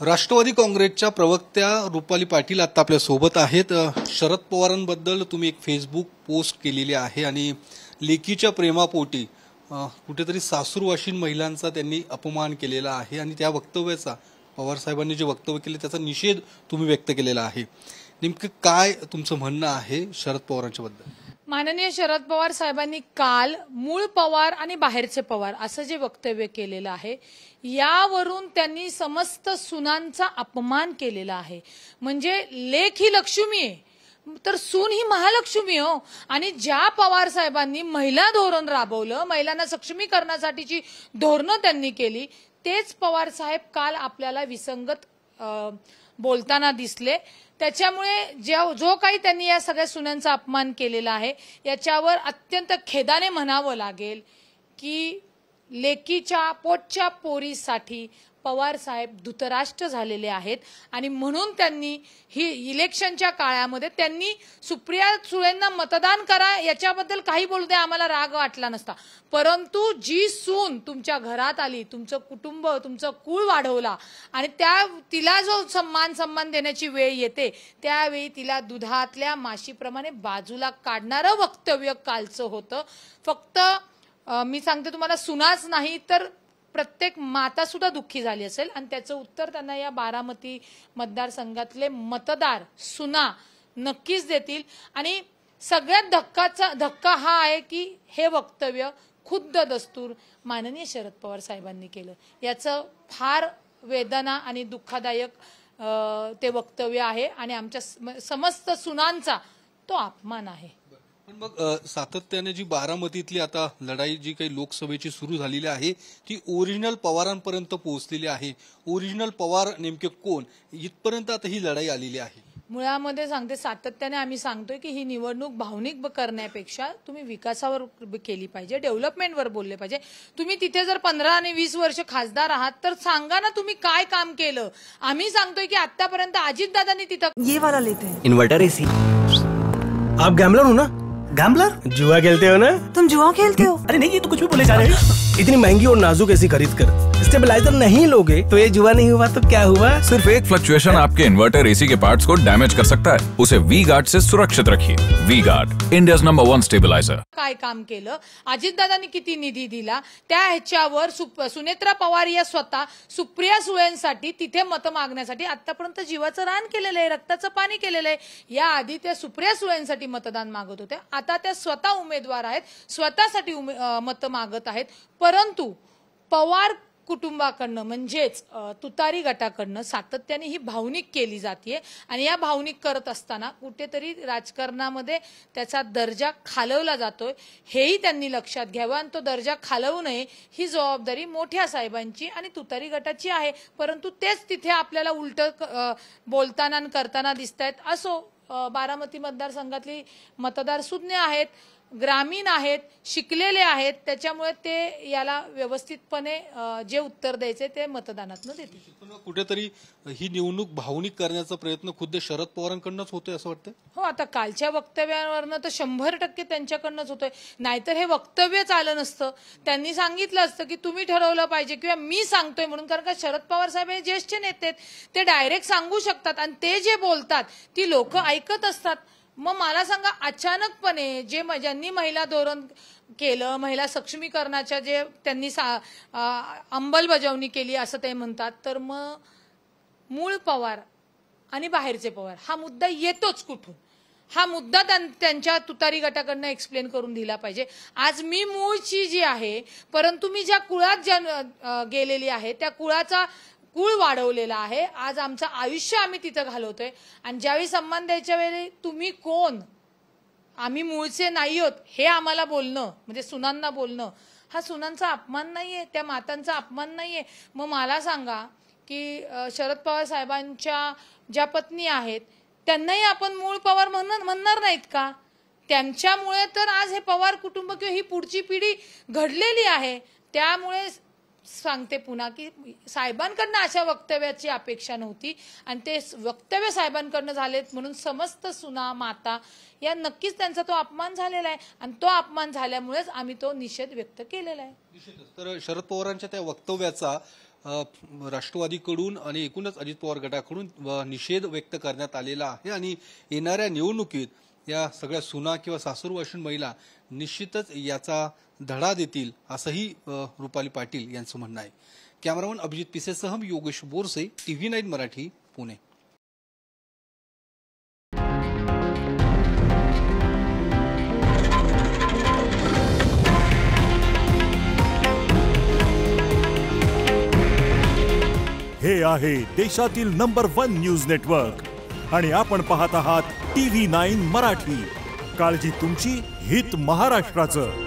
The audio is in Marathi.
राष्ट्रवादी काँग्रेसच्या प्रवक्त्या रुपाली पाटील आता आपल्या सोबत आहेत। शरद पवारांबद्दल तुम्ही एक फेसबुक पोस्ट केलेली आहे आणि लेकीच्या प्रेमापोटी कुठेतरी सासूरवाशीन महिलांचा त्यांनी अपमान केलेला आहे आणि त्या वक्तव्याचा पवार साहेबांनी जे वक्तव्य केले त्याचा निषेध तुम्ही व्यक्त केलेला आहे। नेमकं काय तुमचं म्हणणं आहे शरद पवारांच्या बद्दल? माननीय शरद पवार साहेबांनी काल मूळ पवार आणि बाहेरचे पवार असं जे वक्तव्य केलेलं आहे यावरून त्यांनी समस्त सुनांचा अपमान केलेला आहे। म्हणजे लेक ही लक्ष्मी आहे तर सून ही महालक्ष्मी हो। आणि ज्या पवार साहेबांनी महिला धोरण राबवलं, महिलांना सक्षमीकरणासाठीची धोरणं त्यांनी केली, तेच पवार साहेब काल आपल्याला विसंगत बोलताना दिसले। त्याच्यामुळे जो काही त्यांनी या सगळ्या सुनांचा अपमान केलेला आहे याच्यावर अत्यंत खेदाने म्हणावं लागेल की लेकीच्या पोटच्या पोरीसाठी पवार साहेब धृतराष्ट्र झालेले आहेत आणि म्हणून त्यांनी ही इलेक्शनच्या काळामध्ये त्यांनी सुप्रिया सुळेंना मतदान करा याच्याबद्दल काही बोलू दे, आम्हाला राग वाटला नसता, परंतु जी सून तुमच्या घरात आली, तुमचं कुटुंब, तुमचं कुळ वाढवला आणि तिला जो सन्मान देण्याची वेळ येते त्यावेळी तिला दुधातल्या माशीप्रमाणे बाजूला काढणारं वक्तव्य कालचं होतं। फक्त मी सांगते तुम्हाला, सुनाच नाही तर प्रत्येक माता सुद्धा दुःखी झाली असेल आणि त्याचं उत्तर त्यांना या बारामती मतदारसंघातले मतदार सुना नक्कीच देतील। आणि सगळ्यात धक्का हा आहे की हे वक्तव्य खुद्द दस्तूर माननीय शरद पवार साहेबांनी केलं। याचं फार वेदना आणि दुःखदायक ते वक्तव्य आहे आणि आमच्या समस्त सुनांचा तो अपमान आहे। पण मग सातत्याने जी बारामतीतली आता लढाई जी काही लोकसभेची सुरू झालेली आहे ती ओरिजिनल पवारांपर्यंत पोहोचलेली आहे। ओरिजिनल पवार नेमके कोण इथपर्यंत आता ही लढाई आलेली आहे। मुळामध्ये सांगते, सातत्याने आम्ही सांगतोय की ही निवडणूक भावनिक करण्यापेक्षा तुम्ही विकासावर केली पाहिजे, डेव्हलपमेंटवर बोलले पाहिजे। तुम्ही तिथे जर 15 आणि 20 वर्ष खासदार आहात तर सांगा ना तुम्ही काय काम केलं। आम्ही सांगतोय की आतापर्यंत अजितदादांनी तिथं ये वाला लेते हैं। Inverter AC. आप गैम्बलर हो ना? गैम्बलर? जुआ खेलते हो ना? तुम जुआ खेलते हो? अरे नहीं, ये तो कुछ भी बोले जा रहे हैं। इतनी महंगी और नाजुक एसी खरीद कर स्टेबलाइजर नहीं लोगे तो ये जुआ नहीं हुआ तो क्या हुआ? सिर्फ एक फ्लक्चुएशन आपके इन्वर्टर एसी के पार्ट्स को डैमेज कर सकता है। उसे वी गार्ड से सुरक्षित रखिए। V guard, India's number 1 stabiliser. काय काम केलं, अजितदादांनी किती निधी दिला, त्या ह्याच्यावर सुनेत्रा पवार या स्वतः सुप्रिया सुळेंसाठी तिथे मत मागण्यासाठी आतापर्यंत जीवाचं रान केलेलं आहे, रक्ताचं पाणी केलेलं आहे। या आधी त्या सुप्रिया सुळेंसाठी मतदान मागत होत्या, आता त्या स्वतः उमेदवार आहेत, स्वतःसाठी मत मागत आहेत। परंतु पवार कुटुंबाकडनं म्हणजेच तुतारी गटाकडनं सातत्याने ही भावनिक केली जाते आणि या भावनिक करत असताना कुठेतरी राजकारणामध्ये त्याचा दर्जा खालवला जातोय, हेही त्यांनी लक्षात घ्यावं आणि तो दर्जा खालवू नये ही जबाबदारी मोठ्या साहेबांची आणि तुतारी गटाची आहे। परंतु तेच तिथे आपल्याला उलट बोलताना आणि करताना दिसतायत। असो, बारामती मतदारसंघातली मतदार सुज्ञ आहेत, ग्रामीण आहेत, शिकलेले आहेत, त्याच्यामुळे ते याला व्यवस्थितपणे जे उत्तर द्यायचे ते मतदानातून देतील। पण कुठेतरी ही निवडणूक भावनिक करण्याचा प्रयत्न खुद्द शरद पवारांकडूनच होतोय असं वाटतं? हो, आता कालच्या वक्तव्यावरनं तर 100% त्यांच्याकडनंच होतोय, नाहीतर हे वक्तव्यच आलं नसतं। त्यांनी सांगितलं असतं की तुम्ही ठरवलं पाहिजे किंवा मी सांगतोय म्हणून, कारण का शरद पवार साहेब हे ज्येष्ठ नेते आहेत, ते डायरेक्ट सांगू शकतात आणि ते जे बोलतात ती लोक ऐकत असतात। मग मला सांगा, अचानकपणे ज्यांनी महिला धोरण केलं, महिला सक्षमीकरणाच्या जे त्यांनी अंमलबजावणी केली असं ते म्हणतात, तर मग मूळ पवार आणि बाहेरचे पवार हा मुद्दा येतोच कुठून? हा मुद्दा त्यांच्या तुतारी गटाकडनं एक्सप्लेन करून दिला पाहिजे। आज मी मूळची जी आहे, परंतु मी ज्या कुळात गेलेली आहे त्या कुळ वाढवलेला आहे। आज आमचं आयुष्य आम्ही तिथं घालवतोय आणि ज्यावेळी सन्मान द्यायच्या वेळी तुम्ही कोण, आम्ही मूळचे नाही आहोत हे आम्हाला बोलणं म्हणजे सुनांना बोलणं हा सुनांचा अपमान नाहीये, त्या मातांचा अपमान नाहीये। मग मला सांगा की शरद पवार साहेबांच्या ज्या पत्नी आहेत त्यांनाही आपण मूळ पवार म्हणणार नाहीत का? त्यांच्यामुळे तर आज हे पवार कुटुंब किंवा ही पुढची पिढी घडलेली आहे। त्यामुळे सांगते पुन्हा की साहेबांकडनं अशा वक्तव्याची अपेक्षा नव्हती आणि ते वक्तव्य साहेबांकडनं झालेत म्हणून समस्त सुना माता या नक्कीच त्यांचा तो अपमान झालेला आहे आणि तो अपमान झाल्यामुळेच आम्ही तो निषेध व्यक्त केलेला आहे। तर शरद पवारांच्या त्या वक्तव्याचा राष्ट्रवादीकडून आणि एकूणच अजित पवार गटाकडून निषेध व्यक्त करण्यात आलेला आहे आणि येणाऱ्या निवडणुकीत या सगळ्या सुना किंवा सासूरवाशीण महिला निश्चितच याचा धडा देतील असंही रुपाली पाटील यांचं म्हणणं आहे. कॅमेरामन अभिजित पिसेसह योगेश बोरसे, TV9 मराठी, पुणे. हे आहे देशातील नंबर 1 न्यूज नेटवर्क आणि आपण पाहत आहात TV9 मराठी. काळजी तुमची, हित महाराष्ट्राचं.